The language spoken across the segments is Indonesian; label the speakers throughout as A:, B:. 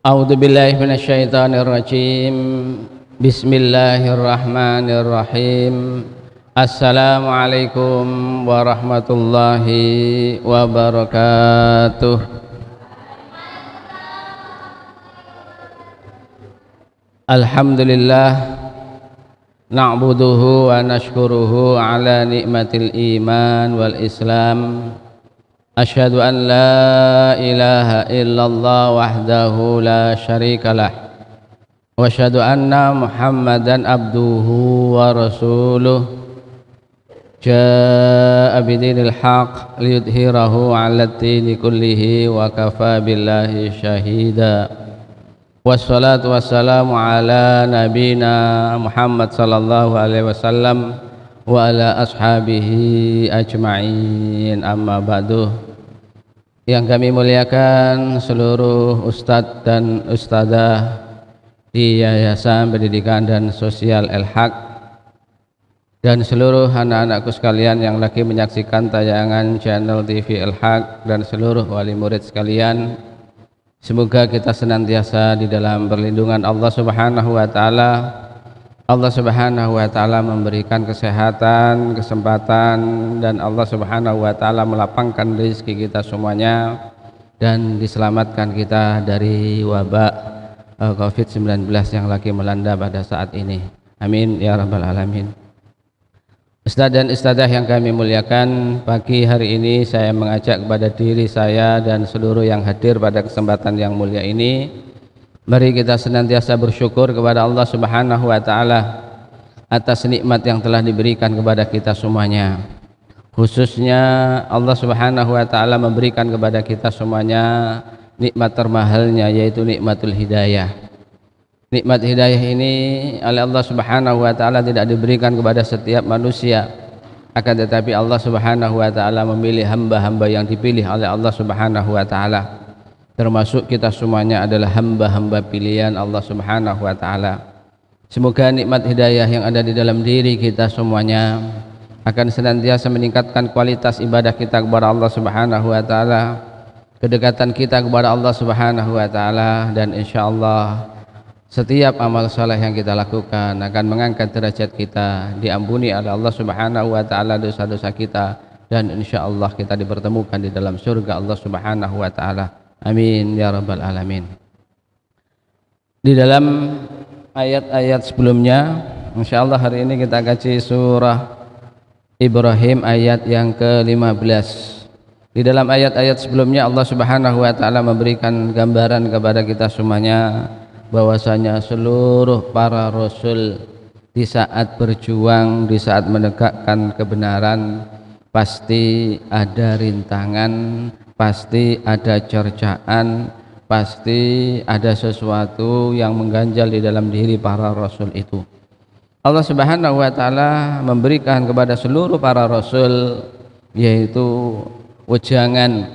A: A'udzu billahi minasyaitonir rajim. Bismillahirrahmanirrahim. Assalamualaikum warahmatullahi wabarakatuh. Alhamdulillah na'buduhu wa nashkuruhu ala ni'matil iman wal islam. Asyhadu an la ilaha illallah wahdahu la syarika lah wa asyhadu anna Muhammadan abduhu wa rasuluh jaa'a bidinil haq liyudhhirahu 'alad dini kullihi wa kafa billahi syahida. Wassalatu wassalamu ala nabina Muhammad sallallahu alaihi wasallam wa ala ashabihi ajma'in, amma ba'du. Yang kami muliakan seluruh ustadz dan ustadzah di Yayasan Pendidikan dan Sosial El-Haq dan seluruh anak-anakku sekalian yang lagi menyaksikan tayangan channel TV El-Haq dan seluruh wali murid sekalian. Semoga kita senantiasa di dalam perlindungan Allah Subhanahu wa taala. Allah Subhanahu wa taala memberikan kesehatan, kesempatan, dan Allah Subhanahu wa taala melapangkan rezeki kita semuanya dan diselamatkan kita dari wabak Covid-19 yang lagi melanda pada saat ini. Amin ya rabbal alamin. Ustadz dan ustadzah yang kami muliakan, pagi hari ini saya mengajak kepada diri saya dan seluruh yang hadir pada kesempatan yang mulia ini, mari kita senantiasa bersyukur kepada Allah Subhanahu wa taala atas nikmat yang telah diberikan kepada kita semuanya. Khususnya Allah Subhanahu wa taala memberikan kepada kita semuanya nikmat termahalnya, yaitu nikmatul hidayah. Nikmat hidayah ini oleh Allah Subhanahu wa taala tidak diberikan kepada setiap manusia, akan tetapi Allah Subhanahu wa taala memilih hamba-hamba yang dipilih oleh Allah Subhanahu wa taala. Termasuk kita semuanya adalah hamba-hamba pilihan Allah Subhanahu wa taala. Semoga nikmat hidayah yang ada di dalam diri kita semuanya akan senantiasa meningkatkan kualitas ibadah kita kepada Allah Subhanahu wa taala, kedekatan kita kepada Allah Subhanahu wa taala, dan insyaallah setiap amal saleh yang kita lakukan akan mengangkat derajat kita, diampuni oleh Allah Subhanahu wa taala dosa-dosa kita, dan insyaallah kita dipertemukan di dalam surga Allah Subhanahu wa taala. Amin ya rabbal alamin. Di dalam ayat-ayat sebelumnya, insyaallah hari ini kita kaji surah Ibrahim ayat yang ke-15. Di dalam ayat-ayat sebelumnya Allah Subhanahu wa taala memberikan gambaran kepada kita semuanya bahwasanya seluruh para rasul di saat berjuang, di saat menegakkan kebenaran, pasti ada rintangan, pasti ada cercaan, pasti ada sesuatu yang mengganjal di dalam diri para rasul itu. Allah Subhanahu wa taala memberikan kepada seluruh para rasul yaitu wejangan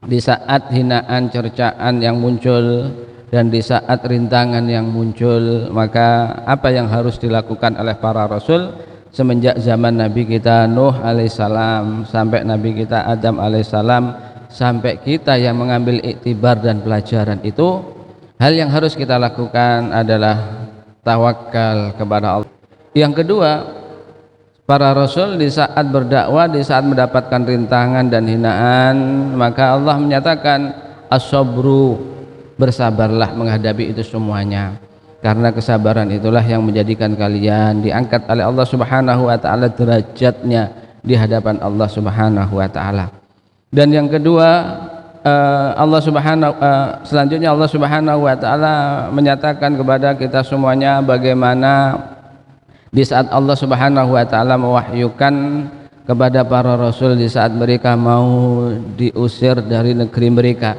A: di saat hinaan, cercaan yang muncul dan di saat rintangan yang muncul. Maka apa yang harus dilakukan oleh para rasul semenjak zaman Nabi kita Nuh alaihissalam sampai Nabi kita Adam alaihissalam, sampai kita yang mengambil iktibar dan pelajaran itu, hal yang harus kita lakukan adalah tawakal kepada Allah. Yang kedua, para rasul di saat berdakwah, di saat mendapatkan rintangan dan hinaan, maka Allah menyatakan as-sabru, bersabarlah menghadapi itu semuanya, karena kesabaran itulah yang menjadikan kalian diangkat oleh Allah Subhanahu wa taala derajatnya di hadapan Allah Subhanahu wa taala. Dan yang kedua, selanjutnya Allah Subhanahu wa taala menyatakan kepada kita semuanya bagaimana di saat Allah Subhanahu wa taala mewahyukan kepada para rasul di saat mereka mau diusir dari negeri mereka.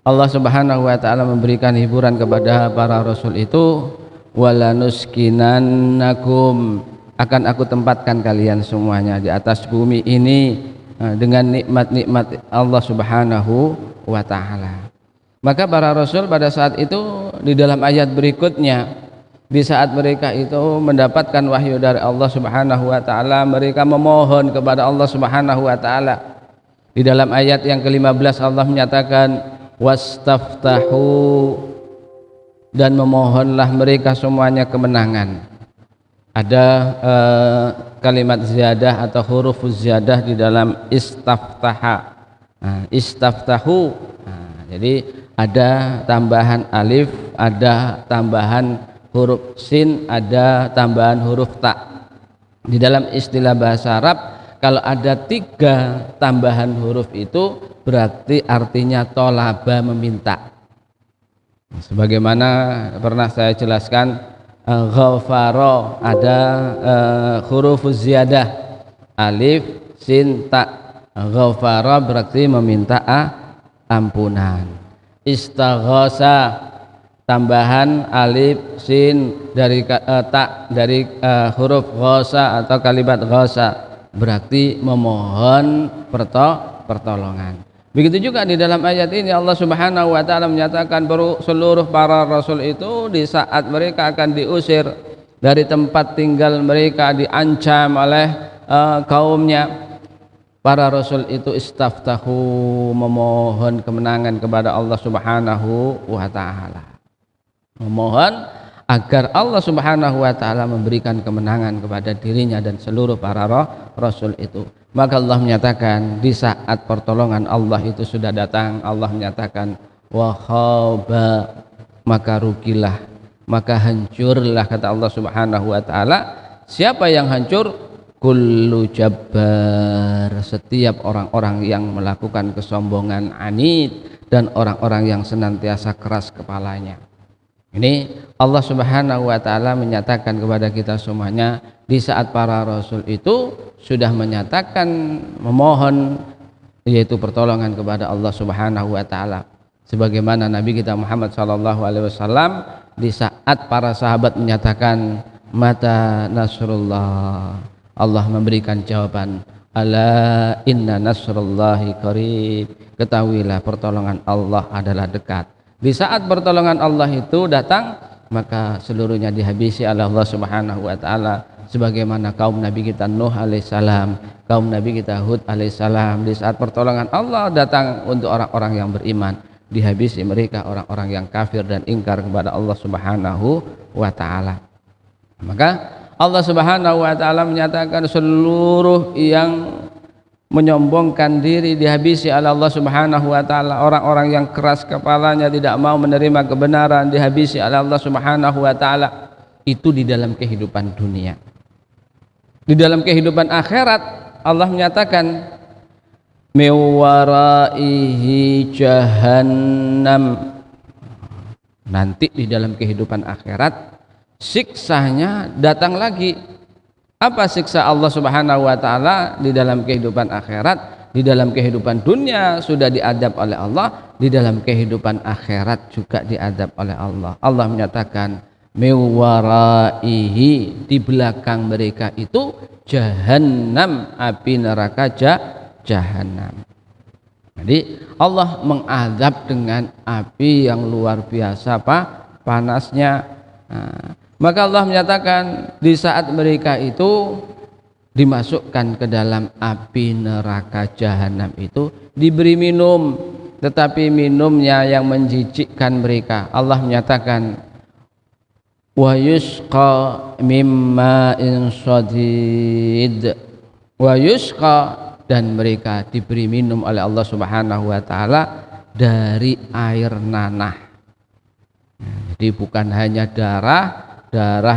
A: Allah Subhanahu wa taala memberikan hiburan kepada para rasul itu, walanuskinannakum, akan aku tempatkan kalian semuanya di atas bumi ini dengan nikmat-nikmat Allah Subhanahu wa taala. Maka para rasul pada saat itu di dalam ayat berikutnya, di saat mereka itu mendapatkan wahyu dari Allah Subhanahu wa taala, mereka memohon kepada Allah Subhanahu wa taala. Di dalam ayat yang ke-15 Allah menyatakan wastaftahu dan memohonlah mereka semuanya kemenangan. Ada kalimat ziyadah atau huruf ziyadah di dalam istaftaha. Istaftahu. Jadi ada tambahan alif, ada tambahan huruf sin, ada tambahan huruf ta. Di dalam istilah bahasa Arab, kalau ada 3 tambahan huruf itu berarti artinya tolaba, meminta. Sebagaimana pernah saya jelaskan, ghafara ada huruf ziyadah alif sin ta. Ghafara berarti meminta ampunan. Istaghasa tambahan alif sin dari ta dari huruf ghasa atau kalimat ghasa berarti memohon pertolongan. Begitu juga di dalam ayat ini Allah Subhanahu wa taala menyatakan seluruh para rasul itu di saat mereka akan diusir dari tempat tinggal mereka, diancam oleh kaumnya, para rasul itu istaftahu, memohon kemenangan kepada Allah Subhanahu wa taala. Memohon agar Allah Subhanahu wa taala memberikan kemenangan kepada dirinya dan seluruh para rasul itu. Maka Allah menyatakan di saat pertolongan Allah itu sudah datang, Allah menyatakan wa khaba, maka rugilah, maka hancurlah, kata Allah Subhanahu wa taala. Siapa yang hancur? Kullu jabbar, setiap orang-orang yang melakukan kesombongan, anid, dan orang-orang yang senantiasa keras kepalanya. Ini Allah Subhanahu wa taala menyatakan kepada kita semuanya di saat para rasul itu sudah menyatakan memohon yaitu pertolongan kepada Allah Subhanahu wa taala. Sebagaimana Nabi kita Muhammad sallallahu alaihi wasallam di saat para sahabat menyatakan mata nasrullah, Allah memberikan jawaban, ala inna nasrullahi qarib, ketahuilah pertolongan Allah adalah dekat. Di saat pertolongan Allah itu datang, maka seluruhnya dihabisi oleh Allah Subhanahu wa taala, sebagaimana kaum Nabi kita Nuh alaihissalam, kaum Nabi kita Hud alaihissalam. Di saat pertolongan Allah datang untuk orang-orang yang beriman, dihabisi mereka orang-orang yang kafir dan ingkar kepada Allah Subhanahu wa taala. Maka Allah Subhanahu wa taala menyatakan seluruh yang menyombongkan diri dihabisi oleh Allah Subhanahu wa taala. Orang-orang yang keras kepalanya tidak mau menerima kebenaran dihabisi oleh Allah Subhanahu wa taala. Itu di dalam kehidupan dunia. Di dalam kehidupan akhirat Allah menyatakan mewaraihi jahannam. Nanti di dalam kehidupan akhirat siksanya datang lagi. Apa siksa Allah Subhanahu wa taala di dalam kehidupan akhirat? Di dalam kehidupan dunia sudah diadab oleh Allah, di dalam kehidupan akhirat juga diadab oleh Allah. Allah menyatakan mewaraihi, di belakang mereka itu jahannam, api neraka jahannam. Jadi Allah mengadab dengan api yang luar biasa panasnya. Maka Allah menyatakan di saat mereka itu dimasukkan ke dalam api neraka jahanam itu diberi minum, tetapi minumnya yang menjijikkan mereka. Allah menyatakan wa yusqa mimma'in shadid, wa yusqa, dan mereka diberi minum oleh Allah Subhanahu wa taala dari air nanah. Jadi bukan hanya darah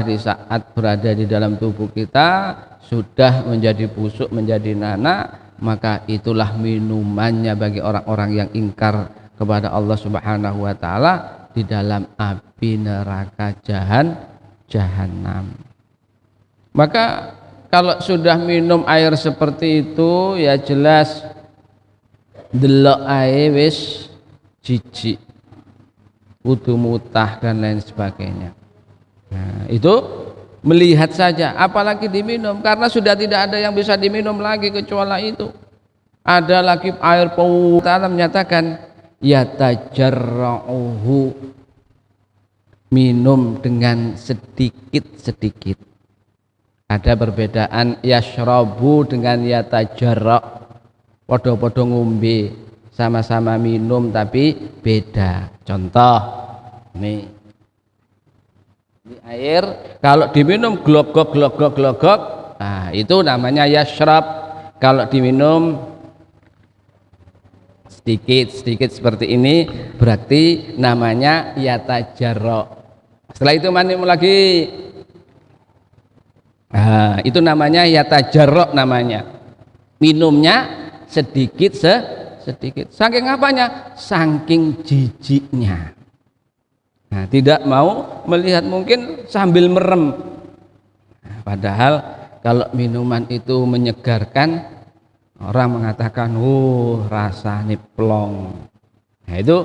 A: di saat berada di dalam tubuh kita sudah menjadi busuk, menjadi nanah, maka itulah minumannya bagi orang-orang yang ingkar kepada Allah Subhanahu wa taala di dalam api neraka jahanam. Maka kalau sudah minum air seperti itu ya jelas delok ae wis jijik, kudu mutah dan lain sebagainya. Nah, itu melihat saja, apalagi diminum, karena sudah tidak ada yang bisa diminum lagi kecuali itu. Ada lagi air Ta'ala menyatakan yatajarra'uhu, minum dengan sedikit-sedikit. Ada perbedaan yashrabu dengan yatajarra', podo-podo ngombe, sama-sama minum tapi beda. Contoh nih, Ini air kalau diminum glogok glogok glogok, nah itu namanya yashrab. Kalau diminum sedikit seperti ini berarti namanya yatajarro. Setelah itu minum lagi, nah itu namanya yatajarro, namanya minumnya sedikit sedikit. Saking apanya? Saking jijiknya. Nah, tidak mau melihat, mungkin sambil merem. Nah, padahal kalau minuman itu menyegarkan, orang mengatakan, rasanya plong. Nah, itu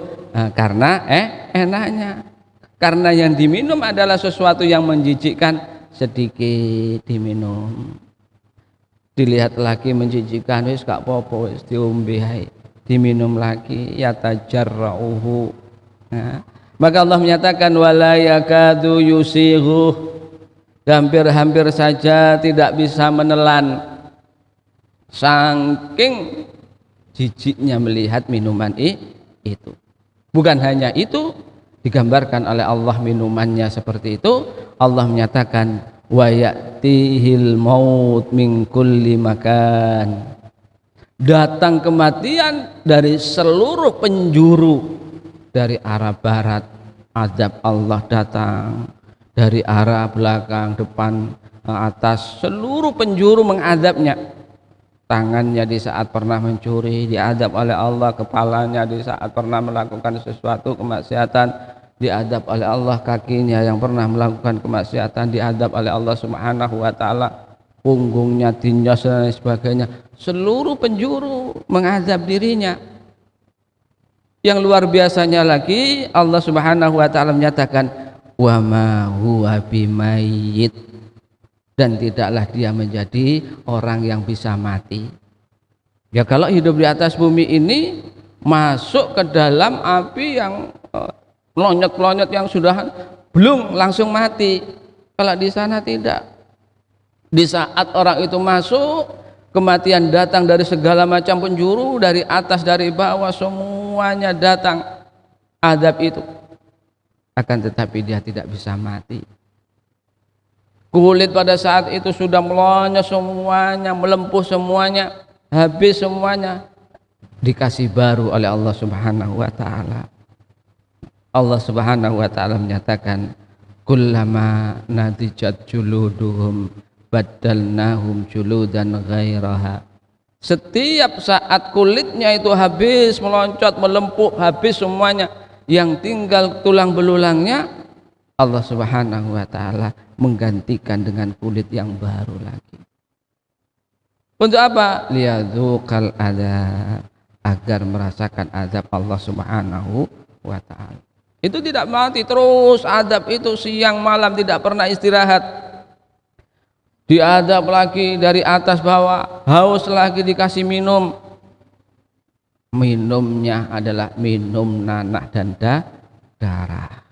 A: karena enaknya. Karena yang diminum adalah sesuatu yang menjijikkan, sedikit diminum. Dilihat lagi menjijikkan, wis gak apa-apa, wis diombe ae. Diminum lagi, yatajarrauhu. Nah, maka Allah menyatakan wala yakadu yusighu, hampir-hampir saja tidak bisa menelan, saking jijiknya melihat minuman itu. Bukan hanya itu, digambarkan oleh Allah minumannya seperti itu. Allah menyatakan wa ya'tihil maut min kulli makan, datang kematian dari seluruh penjuru. Dari arah barat azab Allah datang, dari arah belakang, depan, atas, seluruh penjuru mengadabnya. Tangannya di saat pernah mencuri diadab oleh Allah, kepalanya di saat pernah melakukan sesuatu kemaksiatan diadab oleh Allah, kakinya yang pernah melakukan kemaksiatan diadab oleh Allah Subhanahu wa taala, punggungnya, tinjas dan sebagainya. Seluruh penjuru mengadab dirinya. Yang luar biasanya lagi, Allah Subhanahu wa taala menyatakan wa ma huwa bimayyit, dan tidaklah dia menjadi orang yang bisa mati. Ya kalau hidup di atas bumi ini masuk ke dalam api yang melonyot-melonyot yang sudah belum langsung mati. Kalau di sana tidak. Di saat orang itu masuk, kematian datang dari segala macam penjuru, dari atas, dari bawah, semuanya datang azab itu. Akan tetapi dia tidak bisa mati. Kulit pada saat itu sudah melonyot semuanya, melempuh semuanya, habis semuanya. Dikasih baru oleh Allah Subhanahu wa taala. Allah Subhanahu wa taala menyatakan kullama nadijat juluduhum baddalnahum juludan ghairaha. Setiap saat kulitnya itu habis, meloncat, melempuh, habis semuanya, yang tinggal tulang belulangnya, Allah Subhanahu wa taala menggantikan dengan kulit yang baru lagi. Untuk apa? Liyadzuqal adzab, agar merasakan azab Allah Subhanahu wa taala. Itu tidak mati, terus azab itu siang malam, tidak pernah istirahat. Diadab lagi dari atas bawah, haus lagi dikasih minum. Minumnya adalah minum nanah dan darah.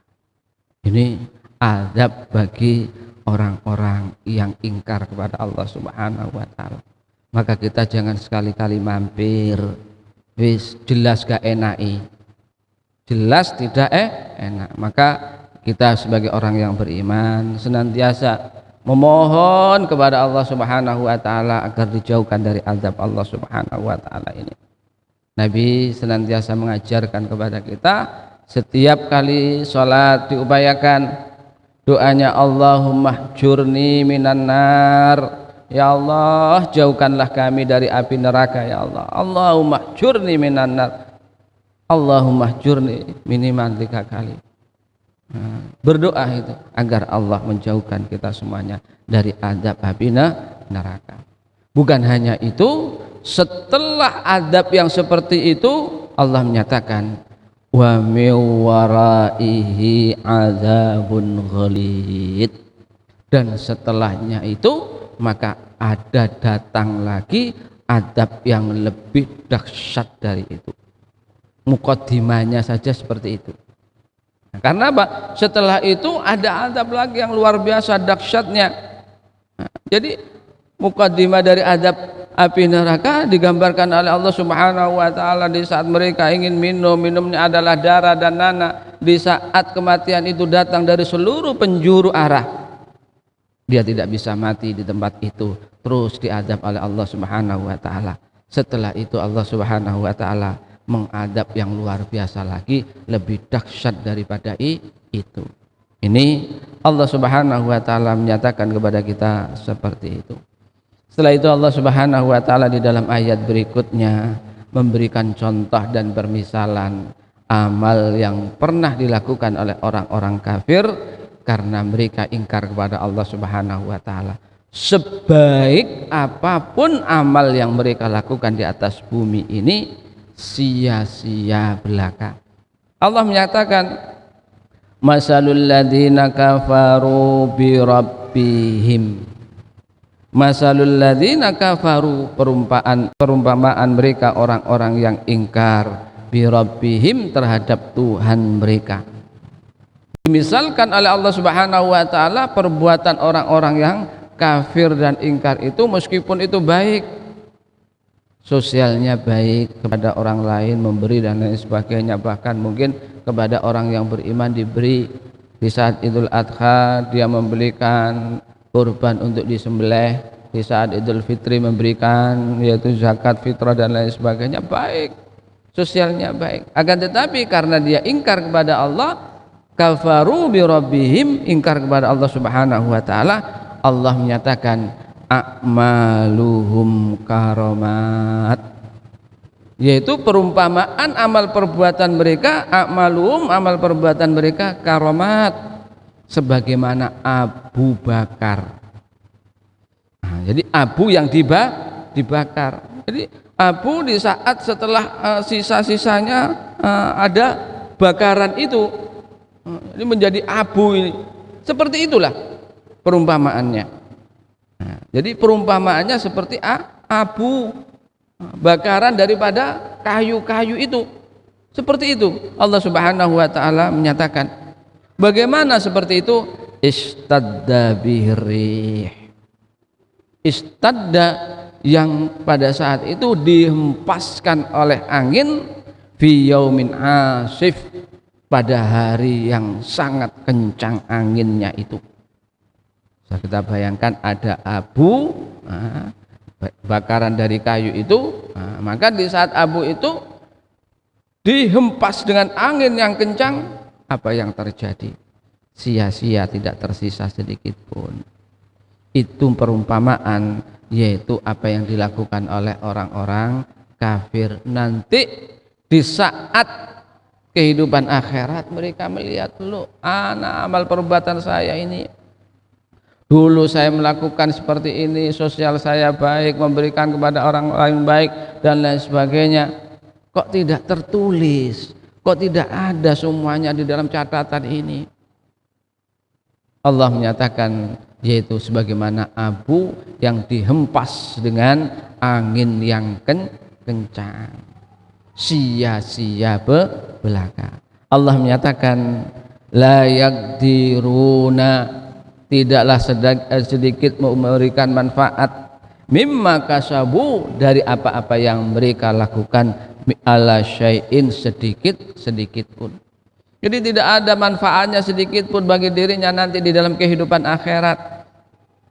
A: Ini azab bagi orang-orang yang ingkar kepada Allah Subhanahu wa taala. Maka kita jangan sekali-kali mampir, wis jelas gak enaki, jelas tidak enak. Maka kita sebagai orang yang beriman senantiasa memohon kepada Allah Subhanahu wa taala agar dijauhkan dari azab Allah Subhanahu wa taala ini. Nabi senantiasa mengajarkan kepada kita, setiap kali sholat diupayakan doanya Allahumma hjurni minan nar, ya Allah jauhkanlah kami dari api neraka ya Allah. Allahumma hjurni minan nar, Allahumma hjurni, minimal 3 kali. Berdoa itu agar Allah menjauhkan kita semuanya dari azab api neraka. Bukan hanya itu, setelah azab yang seperti itu Allah menyatakan wa min waraihi azabun ghalid, dan setelahnya itu maka ada datang lagi azab yang lebih dahsyat dari itu. Mukaddimahnya saja seperti itu. Karena apa? Setelah itu ada azab lagi yang luar biasa dahsyatnya. Jadi mukaddimah dari azab api neraka digambarkan oleh Allah Subhanahu wa taala di saat mereka ingin minum, minumnya adalah darah dan nanah. di saat kematian itu datang dari seluruh penjuru arah, dia tidak bisa mati di tempat itu, terus diadab oleh Allah Subhanahu wa taala. Setelah itu Allah Subhanahu wa taala mengadab yang luar biasa lagi, lebih dahsyat daripada itu. Ini Allah Subhanahu wa taala menyatakan kepada kita seperti itu. Setelah itu Allah Subhanahu wa taala di dalam ayat berikutnya memberikan contoh dan permisalan amal yang pernah dilakukan oleh orang-orang kafir karena mereka ingkar kepada Allah Subhanahu wa taala. Sebaik apapun amal yang mereka lakukan di atas bumi ini, sia-sia belaka. Allah menyatakan, masalul ladzina kafaru bi rabbihim. Masalul ladzina kafaru, perumpamaan mereka orang-orang yang ingkar bi rabbihim, terhadap Tuhan mereka. Dimisalkan oleh Allah Subhanahu wa taala perbuatan orang-orang yang kafir dan ingkar itu, meskipun itu baik, sosialnya baik, kepada orang lain memberi dan lain sebagainya, bahkan mungkin kepada orang yang beriman diberi. Di saat Idul Adha dia membelikan kurban untuk disembelih, di saat Idul Fitri memberikan yaitu zakat fitrah dan lain sebagainya, baik, sosialnya baik. Akan tetapi karena dia ingkar kepada Allah, kafaru bi rabbihim, ingkar kepada Allah Subhanahu wa taala, Allah menyatakan a'maluhum karomat, yaitu perumpamaan amal perbuatan mereka, a'maluhum, amal perbuatan mereka, karomat, sebagaimana Abu Bakar. Nah, jadi abu yang dibakar. Jadi abu di saat setelah sisa-sisanya ada bakaran itu, ini menjadi abu ini. Seperti itulah perumpamaannya. Nah, jadi perumpamaannya seperti abu, bakaran daripada kayu-kayu itu. Seperti itu Allah Subhanahu wa taala menyatakan. Bagaimana seperti itu? Istadda bihirih, istadda, yang pada saat itu dihempaskan oleh angin, fi yaumin asif, pada hari yang sangat kencang anginnya itu. Bisa kita bayangkan ada abu, bakaran dari kayu itu, maka di saat abu itu dihempas dengan angin yang kencang, apa yang terjadi? Sia-sia, tidak tersisa sedikit pun. Itu perumpamaan, yaitu apa yang dilakukan oleh orang-orang kafir. Nanti di saat kehidupan akhirat mereka melihat, loh, amal perbuatan saya ini, dulu saya melakukan seperti ini, sosial saya baik, memberikan kepada orang lain baik dan lain sebagainya, kok tidak tertulis, kok tidak ada semuanya di dalam catatan ini. Allah menyatakan, yaitu sebagaimana abu yang dihempas dengan angin yang kencang, sia-sia belaka. Allah menyatakan, la yaqdiruna, tidaklah sedikit memberikan manfaat, mimma kasabu, dari apa-apa yang mereka lakukan, ala syai'in, sedikit pun. Jadi tidak ada manfaatnya sedikit pun bagi dirinya nanti di dalam kehidupan akhirat.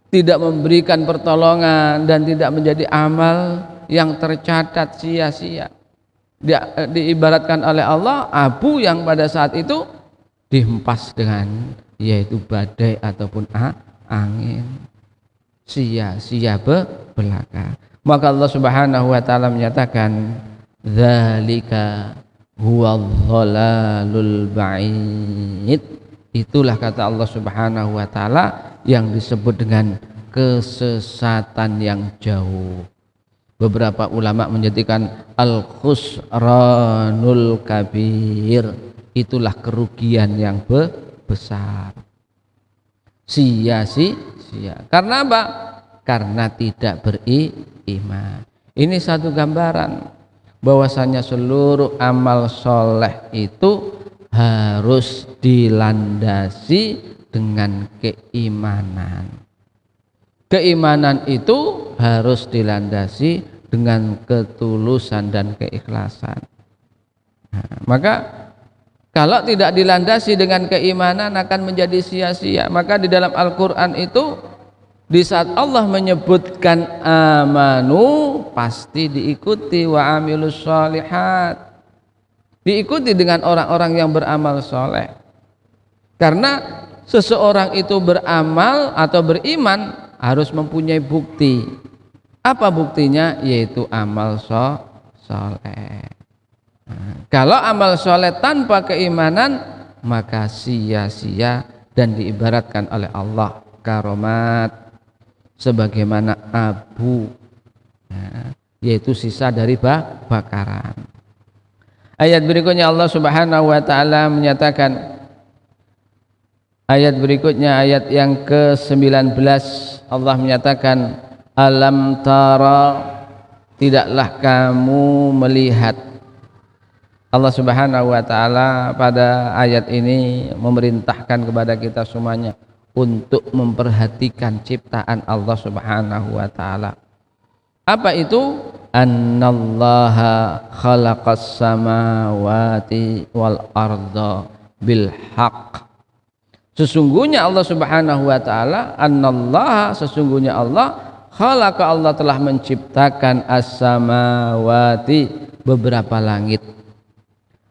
A: Tidak memberikan pertolongan dan tidak menjadi amal yang tercatat, sia-sia. Diibaratkan oleh Allah abu yang pada saat itu dihempas dengan yaitu badai ataupun angin, sia-sia belaka. Maka Allah Subhanahu wa taala menyatakan, dzalika huwadh-dhalalul ba'id, itulah kata Allah Subhanahu wa taala yang disebut dengan kesesatan yang jauh. Beberapa ulama menyebutkan al-khusranul kabir, itulah kerugian yang besar. Sia-sia. Karena apa? Karena tidak beriman. Ini satu gambaran bahwasanya seluruh amal soleh itu harus dilandasi dengan keimanan. Keimanan itu harus dilandasi dengan ketulusan dan keikhlasan. Nah, maka Kalau tidak dilandasi dengan keimanan akan menjadi sia-sia. Maka di dalam Al-Quran itu di saat Allah menyebutkan amanu pasti diikuti wa amilus sholihat, diikuti dengan orang-orang yang beramal soleh. Karena seseorang itu beramal atau beriman harus mempunyai bukti. Apa buktinya? Yaitu amal soleh. Kalau amal soleh tanpa keimanan maka sia-sia dan diibaratkan oleh Allah karomat sebagaimana abu, yaitu sisa dari bakaran. Ayat berikutnya Allah Subhanahu wa taala menyatakan, ayat berikutnya ayat yang ke-19 Allah menyatakan, alam tara, tidaklah kamu melihat. Allah Subhanahu wa taala pada ayat ini memerintahkan kepada kita semuanya untuk memperhatikan ciptaan Allah Subhanahu wa taala. Apa itu? Annallaha khalaqas samawati wal arda bil haqq. Sesungguhnya Allah Subhanahu wa taala, annallaha, sesungguhnya Allah, khalaqa, Allah telah menciptakan as-samawati, beberapa langit,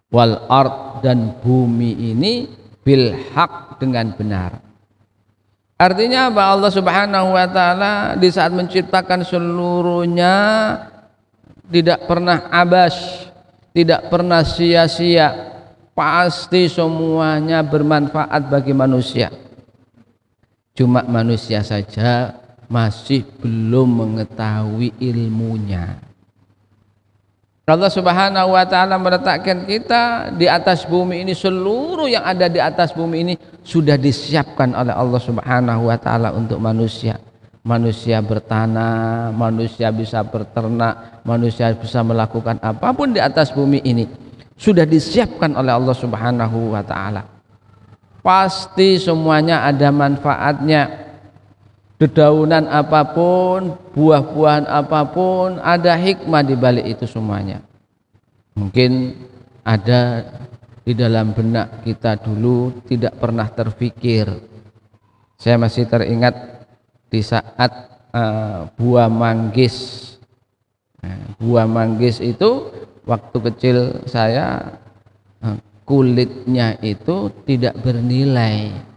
A: wal ard, dan bumi ini, bil haq, dengan benar. Artinya apa? Allah Subhanahu wa taala di saat menciptakan seluruhnya tidak pernah abas, tidak pernah sia-sia, pasti semuanya bermanfaat bagi manusia. Cuma manusia saja masih belum mengetahui ilmunya. Allah Subhanahu wa taala meletakkan kita di atas bumi ini, seluruh yang ada di atas bumi ini sudah disiapkan oleh Allah Subhanahu wa taala untuk manusia. Manusia bertanam, manusia bisa berternak, manusia bisa melakukan apapun di atas bumi ini sudah disiapkan oleh Allah Subhanahu wa taala. Pasti semuanya ada manfaatnya. Dedaunan apapun, buah-buahan apapun, ada hikmah di balik itu semuanya. Mungkin ada di dalam benak kita dulu tidak pernah terfikir. Saya masih teringat di saat buah manggis. Buah manggis itu waktu kecil saya kulitnya itu tidak bernilai.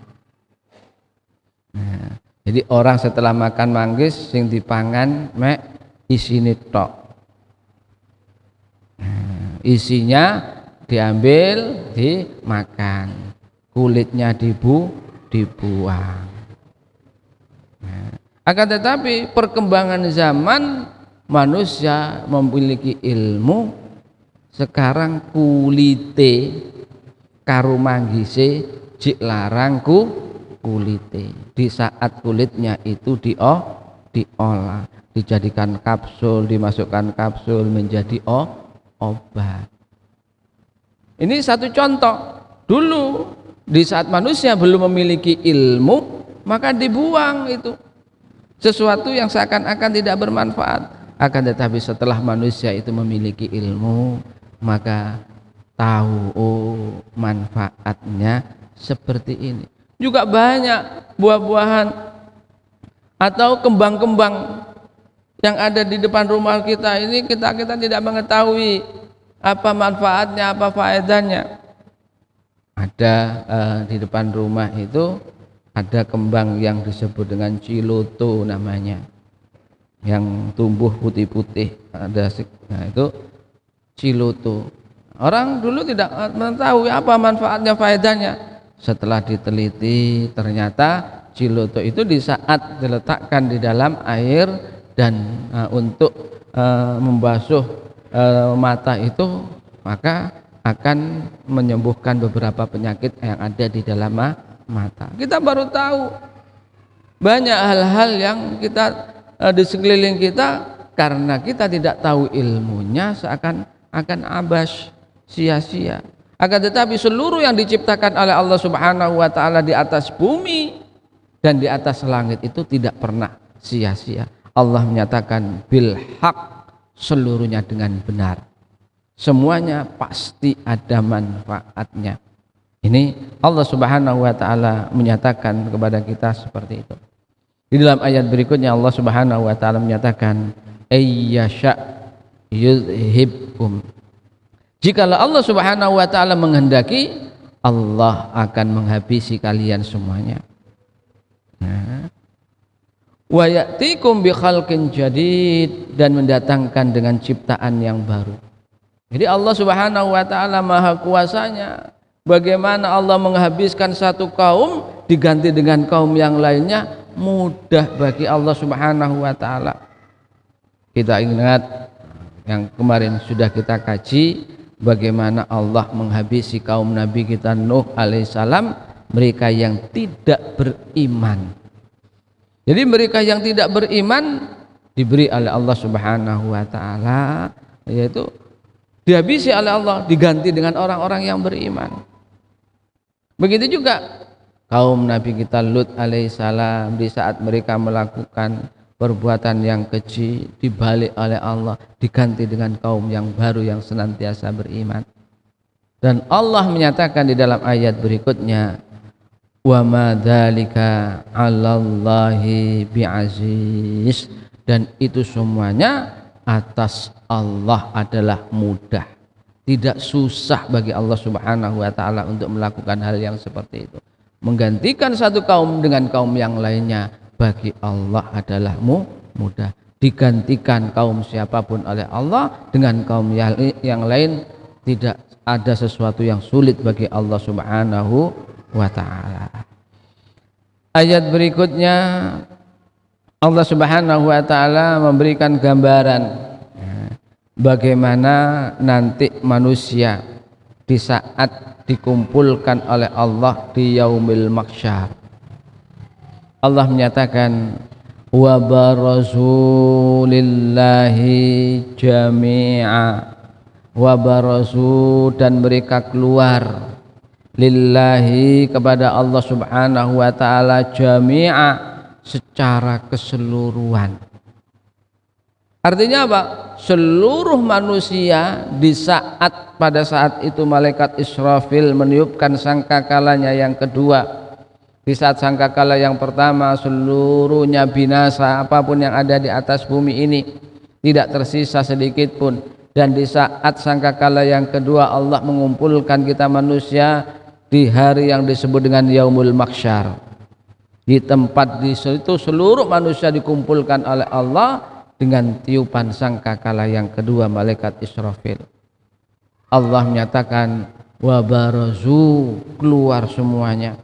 A: Jadi orang setelah makan manggis sing dipangan mek isine tok. Isinya diambil, dimakan, kulitnya dibuang. Akan tetapi perkembangan zaman, manusia memiliki ilmu, sekarang kulite karo manggise jik larang kulite. Di saat kulitnya itu diolah, dijadikan kapsul, dimasukkan kapsul menjadi obat. Ini satu contoh. Dulu di saat manusia belum memiliki ilmu, maka dibuang itu sesuatu yang seakan-akan tidak bermanfaat. Akan tetapi setelah manusia itu memiliki ilmu, maka tahu manfaatnya seperti ini. Juga banyak buah-buahan atau kembang-kembang yang ada di depan rumah kita ini, kita tidak mengetahui apa manfaatnya, apa faedahnya. Ada di depan rumah itu ada kembang yang disebut dengan ciloto namanya, yang tumbuh putih-putih, ada, nah itu ciloto. Orang dulu tidak mengetahui apa manfaatnya, faedahnya. Setelah diteliti ternyata ciloto itu di saat diletakkan di dalam air dan untuk membasuh mata itu, maka akan menyembuhkan beberapa penyakit yang ada di dalam mata. Kita baru tahu banyak hal-hal yang kita di sekeliling kita, karena kita tidak tahu ilmunya seakan abas, sia-sia. Akan tetapi seluruh yang diciptakan oleh Allah Subhanahu wa taala di atas bumi dan di atas langit itu tidak pernah sia-sia. Allah menyatakan bil haq, seluruhnya dengan benar. Semuanya pasti ada manfaatnya. Ini Allah Subhanahu wa taala menyatakan kepada kita seperti itu. Di dalam ayat berikutnya Allah Subhanahu wa taala menyatakan ayyasha yuzhibkum. Jikalau Allah Subhanahu wa taala menghendaki, Allah akan menghabisi kalian semuanya. Wa ya'tikum bi khalqin jadid, dan mendatangkan dengan ciptaan yang baru. Jadi Allah Subhanahu wa taala maha kuasanya. Bagaimana Allah menghabiskan satu kaum diganti dengan kaum yang lainnya, mudah bagi Allah Subhanahu wa taala. Kita ingat yang kemarin sudah kita kaji, bagaimana Allah menghabisi kaum Nabi kita Nuh alaihissalam, mereka yang tidak beriman. Jadi mereka yang tidak beriman diberi oleh Allah Subhanahu wa taala, yaitu dihabisi oleh Allah, diganti dengan orang-orang yang beriman. Begitu juga kaum Nabi kita Lut alaihissalam, di saat mereka melakukan perbuatan yang keji, dibalik oleh Allah, diganti dengan kaum yang baru yang senantiasa beriman. Dan Allah menyatakan di dalam ayat berikutnya, wa ma dzalika 'alallahi bi'aziz, dan itu semuanya atas Allah adalah mudah. Tidak susah bagi Allah Subhanahu wa taala untuk melakukan hal yang seperti itu. Menggantikan satu kaum dengan kaum yang lainnya bagi Allah adalah mudah. Digantikan kaum siapapun oleh Allah dengan kaum yang lain, tidak ada sesuatu yang sulit bagi Allah Subhanahu wa ta'ala. Ayat berikutnya Allah Subhanahu wa ta'ala memberikan gambaran bagaimana nanti manusia di saat dikumpulkan oleh Allah di yaumil mahsyar. Allah menyatakan wa barazu lillahi jami'a, wa barazu, dan mereka keluar, lillahi, kepada Allah Subhanahu wa ta'ala, jami'a, secara keseluruhan. Artinya apa? Seluruh manusia pada saat itu malaikat Israfil meniupkan sangkakalanya yang kedua. Di saat sangkakala yang pertama seluruhnya binasa, apapun yang ada di atas bumi ini tidak tersisa sedikit pun. Dan di saat sangkakala yang kedua Allah mengumpulkan kita manusia di hari yang disebut dengan Yaumul Mahsyar. Di tempat di situ seluruh manusia dikumpulkan oleh Allah dengan tiupan sangkakala yang kedua malaikat Israfil. Allah menyatakan wa barazu, keluar semuanya,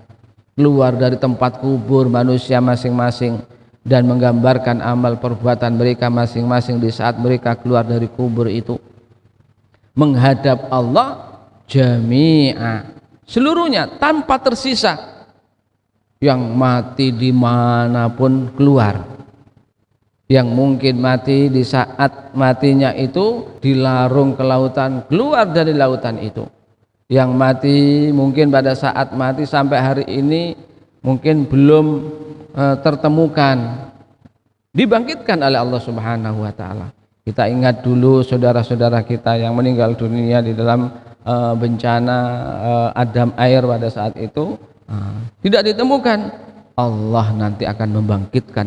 A: keluar dari tempat kubur manusia masing-masing, dan menggambarkan amal perbuatan mereka masing-masing di saat mereka keluar dari kubur itu menghadap Allah jami'a, seluruhnya tanpa tersisa. Yang mati dimanapun keluar, yang mungkin mati di saat matinya itu dilarung ke lautan, keluar dari lautan itu. Yang mati mungkin pada saat mati sampai hari ini mungkin belum tertemukan, dibangkitkan oleh Allah Subhanahu wa ta'ala. Kita ingat dulu saudara-saudara kita yang meninggal dunia di dalam bencana Adam air pada saat itu, tidak ditemukan. Allah nanti akan membangkitkan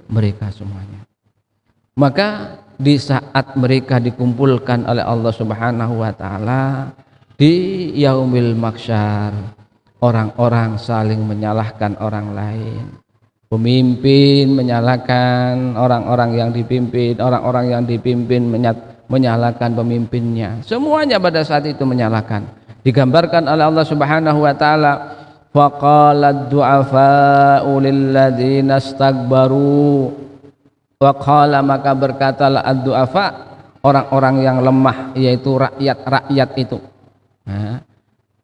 A: mereka semuanya. Maka di saat mereka dikumpulkan oleh Allah Subhanahu wa ta'ala di yaumil mahsyar, orang-orang saling menyalahkan orang lain. Pemimpin menyalahkan orang-orang yang dipimpin, orang-orang yang dipimpin menyalahkan pemimpinnya. Semuanya pada saat itu menyalahkan. Digambarkan oleh Allah Subhanahu wa ta'ala, faqala du'afa'u lilladzina istakbaru, waqala, maka berkatalah ad-du'afa, orang-orang yang lemah, yaitu rakyat-rakyat itu.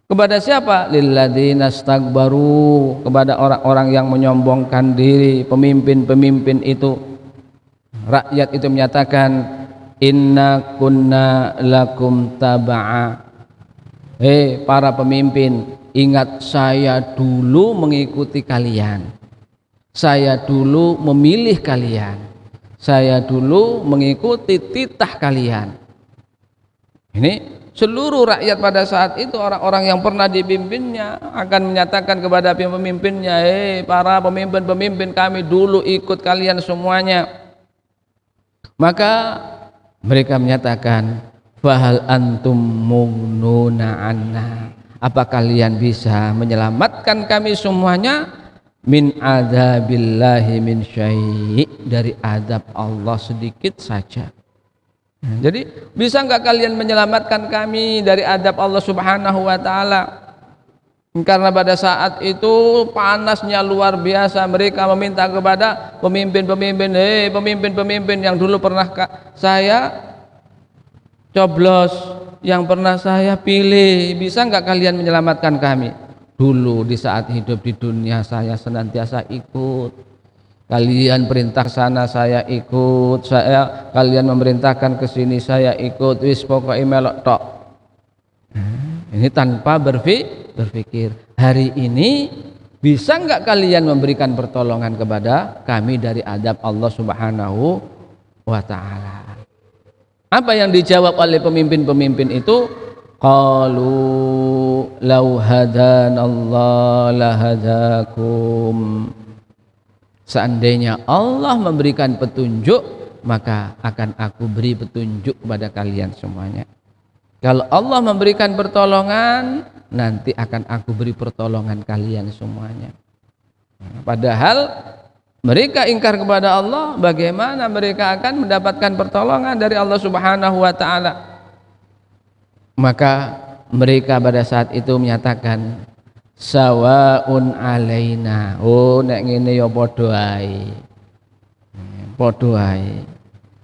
A: Kepada siapa? Lilladzina istakbaru, kepada orang-orang yang menyombongkan diri, pemimpin-pemimpin itu. Rakyat itu menyatakan inna kunna lakum taba'a, para pemimpin, ingat saya dulu mengikuti kalian, saya dulu memilih kalian, saya dulu mengikuti titah kalian. Ini seluruh rakyat pada saat itu, orang-orang yang pernah dipimpinnya akan menyatakan kepada pemimpinnya, para pemimpin-pemimpin kami dulu ikut kalian semuanya. Maka mereka menyatakan, fahal antum mughnuna anna, apa kalian bisa menyelamatkan kami semuanya min adzabillahi min syai', dari azab Allah sedikit saja. Jadi bisa enggak kalian menyelamatkan kami dari azab Allah Subhanahu wa taala? Karena pada saat itu panasnya luar biasa, mereka meminta kepada pemimpin-pemimpin, pemimpin-pemimpin yang dulu pernah saya coblos, yang pernah saya pilih, bisa enggak kalian menyelamatkan kami? Dulu di saat hidup di dunia saya senantiasa ikut, kalian perintah sana saya ikut, kalian memerintahkan ke sini saya ikut, wis pokoknya melok tok. Ini tanpa berpikir. Hari ini bisa enggak kalian memberikan pertolongan kepada kami dari azab Allah Subhanahu wa taala? Apa yang dijawab oleh pemimpin-pemimpin itu? Qalu law hadanallahu lahadakum. Seandainya Allah memberikan petunjuk, maka akan aku beri petunjuk kepada kalian semuanya. Kalau Allah memberikan pertolongan, nanti akan aku beri pertolongan kalian semuanya. Padahal mereka ingkar kepada Allah, bagaimana mereka akan mendapatkan pertolongan dari Allah Subhanahu wa taala? Maka mereka pada saat itu menyatakan, sawaun alaina, nek ngene ya padha ae,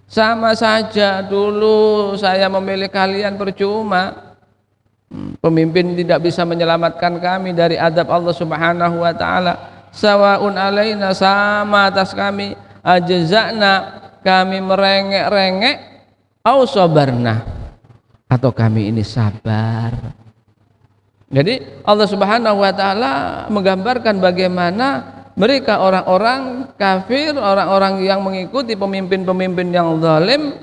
A: sama saja. Dulu saya memilih kalian percuma, pemimpin tidak bisa menyelamatkan kami dari azab Allah Subhanahu wa taala. Sawaun alaina, sama atas kami, ajza'na, kami merengek-rengek, au sabarna, atau kami ini sabar. Jadi Allah Subhanahu wa taala menggambarkan bagaimana mereka orang-orang kafir, orang-orang yang mengikuti pemimpin-pemimpin yang zalim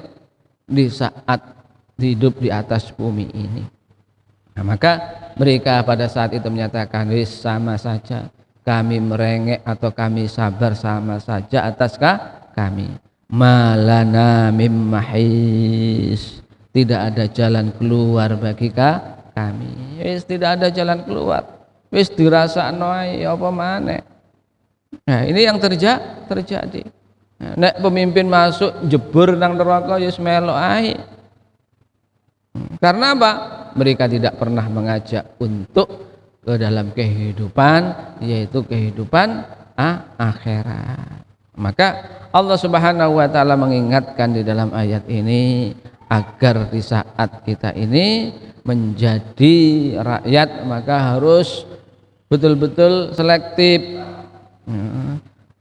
A: di saat hidup di atas bumi ini. Nah, maka mereka pada saat itu menyatakan, wis sama saja, kami merengek atau kami sabar sama saja ataskah kami. Malana mim mahis, tidak ada jalan keluar bagi kami. Wis tidak ada jalan keluar, wis dirasakno ae apa maneh. Nah, ini yang terjadi. Nah, nek pemimpin masuk jebur nang neraka ya melok ae. Karena apa? Mereka tidak pernah mengajak untuk ke dalam kehidupan, yaitu kehidupan akhirat. Maka Allah Subhanahu wa taala mengingatkan di dalam ayat ini agar di saat kita ini menjadi rakyat, maka harus betul-betul selektif,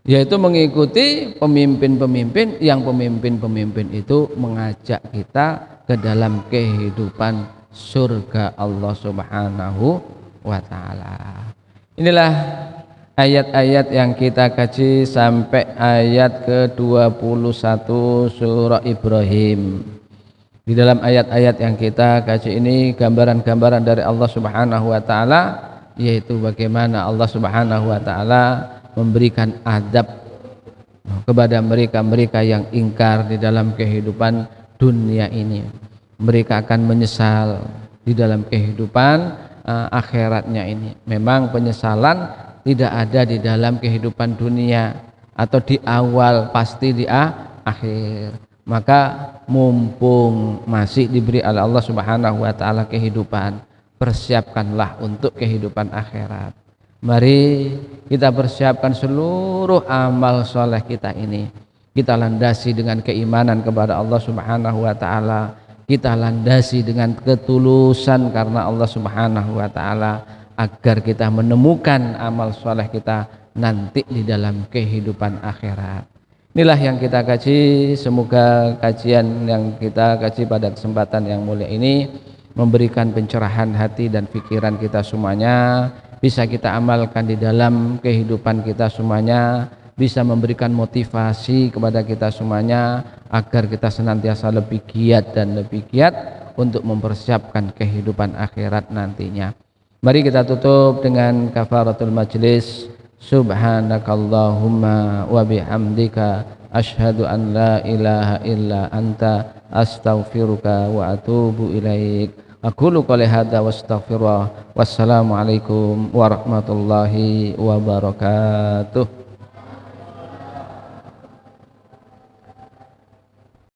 A: yaitu mengikuti pemimpin-pemimpin yang pemimpin-pemimpin itu mengajak kita ke dalam kehidupan surga Allah Subhanahu wa taala. Inilah ayat-ayat yang kita kaji sampai ayat ke-21 surah Ibrahim. Di dalam ayat-ayat yang kita kaji ini gambaran-gambaran dari Allah Subhanahu wa taala, yaitu bagaimana Allah Subhanahu wa taala memberikan adab kepada mereka-mereka yang ingkar di dalam kehidupan dunia ini. Mereka akan menyesal di dalam kehidupan akhiratnya ini. Memang penyesalan tidak ada di dalam kehidupan dunia atau di awal, pasti di akhir. Maka mumpung masih diberi oleh Allah Subhanahu wa taala kehidupan, persiapkanlah untuk kehidupan akhirat. Mari kita persiapkan seluruh amal soleh kita ini. Kita landasi dengan keimanan kepada Allah Subhanahu wa taala. Kita landasi dengan ketulusan karena Allah Subhanahu wa taala, agar kita menemukan amal soleh kita nanti di dalam kehidupan akhirat. Inilah yang kita kaji. Semoga kajian yang kita kaji pada kesempatan yang mulia ini memberikan pencerahan hati dan pikiran kita semuanya, bisa kita amalkan di dalam kehidupan kita semuanya, bisa memberikan motivasi kepada kita semuanya agar kita senantiasa lebih giat dan lebih giat untuk mempersiapkan kehidupan akhirat nantinya. Mari kita tutup dengan kafaratul majlis. Subhanakallahumma wa bihamdika asyhadu an la ilaha illa anta astaghfiruka wa atubu ilaik. Aqulu qouli hadza wa astaghfirullah. Wassalamu alaikum warahmatullahi wabarakatuh.